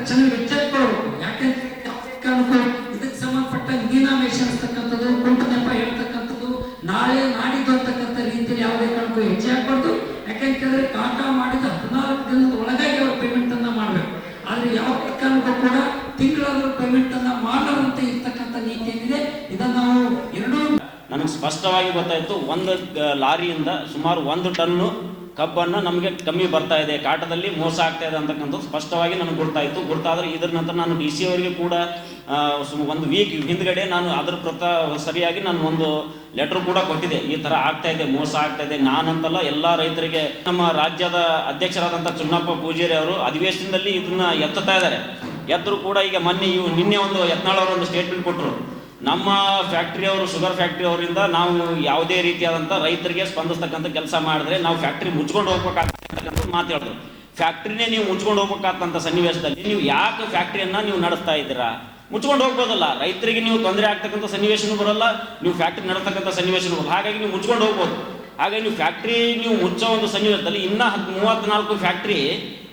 ಚೆನ್ನಾಗಿ ಎಚ್ಚೆತ್ಕೊಳ್ಬೇಕು. ಯಾಕೆಂದ್ರೆ ಇದಕ್ಕೆ ಸಂಬಂಧಪಟ್ಟ ನೀನಾಮೇಶ ಅನ್ಸ್ತಕ್ಕಂಥದ್ದು, ಕುಂಟು ನೆಪ ಹೇಳ್ತಕ್ಕಂಥದ್ದು, ನಾಳೆ ನಾಡಿದ್ದು ಅಂತಕ್ಕಂಥ ರೀತಿಯಲ್ಲಿ ಯಾವುದೇ ಕಾರಣಕ್ಕೂ ಹೆಚ್ಚೆ ಆಗ್ಬಾರ್ದು. ಯಾಕೆಂತಂದ್ರೆ ಕಾಟ ಮಾಡಿದ 14 ದಿನದ ಒಳಗಾಗಿ ಅವ್ರು ಪೇಮೆಂಟ್ ಅನ್ನ ಮಾಡ್ಬೇಕು. ಆದ್ರೆ ಯಾವ ಕಾರಣಕ್ಕೂ ಕೂಡ ತಿಂಗಳಾದ್ರೂ ಪೇಮೆಂಟ್ ಅನ್ನ ಮಾಡದಂತೆ ಇರ್ತಕ್ಕಂಥ ನೀತಿ ಏನಿದೆ ಇದನ್ನ ನಾವು ಎರಡೂ ನನಗೆ ಸ್ಪಷ್ಟವಾಗಿ ಗೊತ್ತಾಯಿತು. ಒಂದು ಲಾರಿಯಿಂದ ಸುಮಾರು 1 ಟನ್ನು ಕಬ್ಬನ್ನು ನಮಗೆ ಕಮ್ಮಿ ಬರ್ತಾ ಇದೆ, ಕಾಟದಲ್ಲಿ ಮೋಸ ಆಗ್ತಾ ಇದೆ ಅಂತಕ್ಕಂಥದ್ದು ಸ್ಪಷ್ಟವಾಗಿ ನನಗೆ ಗೊತ್ತಾದರೆ ಇದರ ನಂತರ ನಾನು ಡಿ ಸಿ ಅವರಿಗೆ ಕೂಡ 1 ವೀಕ್ ಹಿಂದ್ಗಡೆ ನಾನು ಅದರ ಸರಿಯಾಗಿ ನಾನು ಒಂದು ಲೆಟರ್ ಕೂಡ ಕೊಟ್ಟಿದ್ದೆ. ಈ ಥರ ಆಗ್ತಾ ಇದೆ, ಮೋಸ ಆಗ್ತಾ ಇದೆ. ನಾನಂತಲ್ಲ, ಎಲ್ಲ ರೈತರಿಗೆ ನಮ್ಮ ರಾಜ್ಯದ ಅಧ್ಯಕ್ಷರಾದಂಥ ಚುನ್ನಪ್ಪ ಪೂಜಾರಿ ಅವರು ಅಧಿವೇಶನದಲ್ಲಿ ಇದನ್ನ ಎತ್ತುತ್ತಾ ಇದ್ದಾರೆ. ಎತ್ತರೂ ಕೂಡ ಈಗ ನಿನ್ನೆ ಒಂದು ಯತ್ನಾಳ್ ಅವರು ಒಂದು ಸ್ಟೇಟ್ಮೆಂಟ್ ಕೊಟ್ಟರು. ನಮ್ಮ ಫ್ಯಾಕ್ಟ್ರಿಯವರು, ಶುಗರ್ ಫ್ಯಾಕ್ಟ್ರಿ ಅವರಿಂದ ನಾವು ಯಾವುದೇ ರೀತಿಯಾದಂಥ ರೈತರಿಗೆ ಸ್ಪಂದಿಸ್ತಕ್ಕಂಥ ಕೆಲಸ ಮಾಡಿದ್ರೆ ನಾವು ಫ್ಯಾಕ್ಟ್ರಿ ಮುಚ್ಕೊಂಡು ಹೋಗ್ಬೇಕಾಗ್ತಕ್ಕಂಥ ಮಾತು ಹೇಳಿದ್ರು. ಫ್ಯಾಕ್ಟ್ರಿನೇ ನೀವು ಮುಚ್ಕೊಂಡು ಹೋಗ್ಬೇಕಾದಂಥ ಸನ್ನಿವೇಶದಲ್ಲಿ ನೀವು ಯಾಕೆ ಫ್ಯಾಕ್ಟ್ರಿಯನ್ನು ನೀವು ನಡೆಸ್ತಾ ಇದ್ದೀರಾ? ಮುಚ್ಕೊಂಡು ಹೋಗ್ಬೋದಲ್ಲ. ರೈತರಿಗೆ ನೀವು ತೊಂದರೆ ಆಗ್ತಕ್ಕಂಥ ಸನ್ನಿವೇಶನೂ ಬರೋಲ್ಲ, ನೀವು ಫ್ಯಾಕ್ಟ್ರಿ ನಡೆಸ್ತಕ್ಕಂಥ ಸನ್ನಿವೇಶನೂ ಬರೋಲ್ಲ. ಹಾಗಾಗಿ ನೀವು ಮುಚ್ಕೊಂಡು ಹೋಗ್ಬೋದು. ಹಾಗಾಗಿ ನೀವು ಫ್ಯಾಕ್ಟ್ರಿ ನೀವು ಮುಚ್ಚೋ ಒಂದು ಸನ್ನಿವೇಶದಲ್ಲಿ ಇನ್ನೂ 34 ಫ್ಯಾಕ್ಟ್ರಿ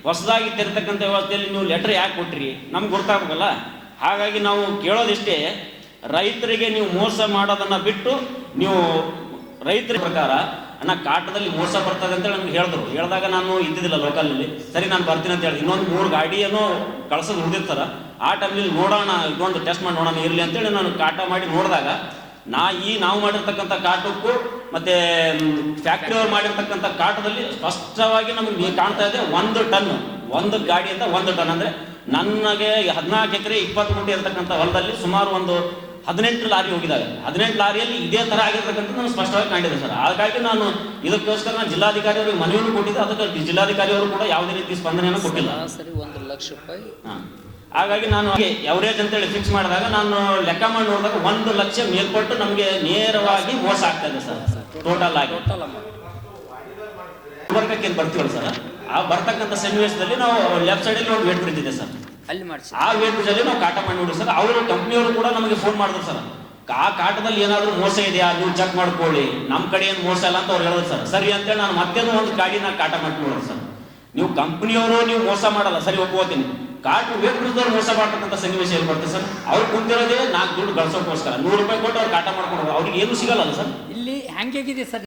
ಹೊಸದಾಗಿ ತೆರತಕ್ಕಂಥ ವ್ಯವಸ್ಥೆಯಲ್ಲಿ ನೀವು ಲೆಟರ್ ಯಾಕೆ ಕೊಟ್ರಿ? ನಮ್ಗೆ ಗೊತ್ತಾಗಬೇಕಲ್ಲ. ಹಾಗಾಗಿ ನಾವು ಕೇಳೋದಿಷ್ಟೇ, ರೈತರಿಗೆ ನೀವು ಮೋಸ ಮಾಡೋದನ್ನು ಬಿಟ್ಟು ನೀವು ರೈತರ ಪ್ರಕಾರ ಕಾಟದಲ್ಲಿ ಮೋಸ ಬರ್ತದೆ ಅಂತೇಳಿ ನಮ್ಗೆ ಹೇಳಿದಾಗ ನಾನು ಇದ್ದಿದ್ದಿಲ್ಲ ಲೋಕಲಲ್ಲಿ. ಸರಿ, ನಾನು ಬರ್ತೀನಿ ಅಂತ ಹೇಳಿ ಇನ್ನೊಂದು 3 ಗಾಡಿಯನ್ನು ಕಳ್ಸೋದು ಉಳಿದಿರ್ತಾರ. ಆ ಟೈಮಲ್ಲಿ ನೋಡೋಣ, ಇದೊಂದು ಟೆಸ್ಟ್ ಮಾಡಿ ನೋಡೋಣ ಇರಲಿ ಅಂತೇಳಿ ನಾನು ಕಾಟ ಮಾಡಿ ನೋಡಿದಾಗ ನಾವು ಮಾಡಿರ್ತಕ್ಕಂಥ ಕಾಟಕ್ಕೂ ಮತ್ತು ಫ್ಯಾಕ್ಟ್ರಿಯವ್ರು ಮಾಡಿರ್ತಕ್ಕಂಥ ಕಾಟದಲ್ಲಿ ಸ್ಪಷ್ಟವಾಗಿ ನಮಗೆ ಕಾಣ್ತಾ ಇದೆ 1 ಟನ್, ಒಂದು ಗಾಡಿಯಿಂದ 1 ಟನ್. ಅಂದರೆ ನನಗೆ 14 ಎಕರೆ 20 ಗುಂಟೆ ಇರತಕ್ಕಂಥ ಹೊಲದಲ್ಲಿ ಸುಮಾರು ಒಂದು 18 ಲಾರಿ ಹೋಗಿದ್ದಾವೆ. 18 ಲಾರಿಯಲ್ಲಿ ಇದೇ ಥರ ಆಗಿರ್ತಕ್ಕಂಥದ್ದು ನಾನು ಸ್ಪಷ್ಟವಾಗಿ ಕಂಡಿದೆ ಸರ್. ಹಾಗಾಗಿ ನಾನು ಇದಕ್ಕೋಸ್ಕರ ನಾನು ಜಿಲ್ಲಾಧಿಕಾರಿ ಅವರಿಗೆ ಮನವಿಯನ್ನು ಕೊಟ್ಟಿದ್ದೆ. ಅದಕ್ಕೆ ಜಿಲ್ಲಾಧಿಕಾರಿ ಅವರು ಕೂಡ ಯಾವುದೇ ರೀತಿ ಸ್ಪಂದನೆಯನ್ನು ಕೊಟ್ಟಿಲ್ಲ. ಸರಿ, 1 ಲಕ್ಷ ರೂಪಾಯಿ. ಹಾಗಾಗಿ ನಾನು ಎವರೇಜ್ ಅಂತೇಳಿ ಫಿಕ್ಸ್ ಮಾಡಿದಾಗ ನಾನು ಲೆಕ್ಕ ಮಾಡಿ ನೋಡಿದಾಗ 1 ಲಕ್ಷ ಮೇಲ್ಪಟ್ಟು ನಮಗೆ ನೇರವಾಗಿ ಮೋಸ ಆಗ್ತಾ ಇದೆ ಸರ್. ಟೋಟಲ್ ಆಗಿ ವರ್ಗಕ್ಕೆ ಏನು ಬರ್ತೀವಲ್ಲ ಸರ್, ಆ ಬರ್ತಕ್ಕಂಥ ಸನ್ನಿವೇಶದಲ್ಲಿ ನಾವು ಲೆಫ್ಟ್ ಸೈಡಲ್ಲಿ ಒಂದು ವೇಟ್ ಬ್ರಿಡ್ಜ್ ಇದೆ ಸರ್, ಅಲ್ಲಿ ಮಾಡಿಸಿ ಆ ವೇಟ್ ಬ್ರಿಡ್ಜ್ ಅಲ್ಲಿ ನಾವು ಕಾಟ ಮಾಡಿ ನೋಡಿ ಸರ್. ಅವರು ಕಂಪ್ನಿಯವರು ಕೂಡ ನಮಗೆ ಫೋನ್ ಮಾಡಿದ್ರು ಸರ್, ಆ ಕಾಟದಲ್ಲಿ ಏನಾದರೂ ಮೋಸ ಇದೆಯಾ ನೀವು ಚೆಕ್ ಮಾಡ್ಕೊಳ್ಳಿ, ನಮ್ಮ ಕಡೆ ಏನು ಮೋಸ ಇಲ್ಲ ಅಂತ ಅವ್ರು ಹೇಳಿದ್ರು ಸರ್. ಸರಿ ಅಂತೇಳಿ ನಾನು ಮತ್ತೇನೋ ಒಂದು ಗಾಡಿನ ಕಾಟ ಮಾಡಿ ನೋಡಿದ್ರು ಸರ್. ನೀವು ಕಂಪ್ನಿಯವರು ನೀವು ಮೋಸ ಮಾಡಲ್ಲ, ಸರಿ ಒಪ್ಕೋತೀನಿ. ವೇಟ್ ಬ್ರಿಡ್ಜ್ ಮೋಸ ಮಾಡ್ತಕ್ಕಂಥ ಸನ್ನಿವೇಶ ಏನು ಬರ್ತದೆ ಸರ್? ಅವ್ರು ಕುಂತಿರೋದೇ 4 ದುಡ್ಡು ಗಳಿಸೋಕ್ಕೋಸ್ಕರ 100 ರೂಪಾಯಿ ಕೊಟ್ಟು ಅವ್ರು ಕಾಟ ಮಾಡ್ಕೊಂಡು ಅವ್ರಿಗೆ ಏನು ಸಿಗಲ್ಲ ಸರ್. ಇಲ್ಲಿ ಹ್ಯಾಂಗಿದೆ ಸರ್.